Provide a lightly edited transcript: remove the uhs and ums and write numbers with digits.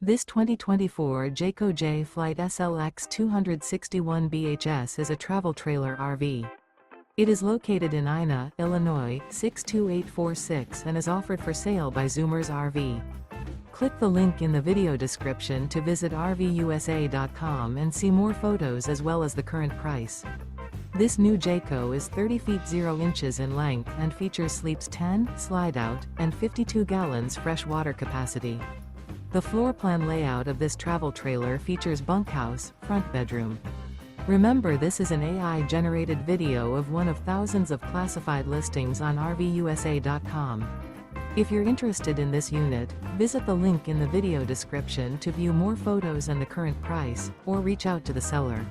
This 2024 Jayco Jay Flight SLX 261 BHS is a travel trailer RV. It is located in Ina, Illinois, 62846 and is offered for sale by Zoomers RV. Click the link in the video description to visit RVUSA.com and see more photos as well as the current price. This new Jayco is 30 feet 0 inches in length and features sleeps 10, slide-out, and 52 gallons fresh water capacity. The floor plan layout of this travel trailer features bunkhouse, front bedroom. Remember, this is an AI-generated video of one of thousands of classified listings on RVUSA.com. If you're interested in this unit, visit the link in the video description to view more photos and the current price, or reach out to the seller.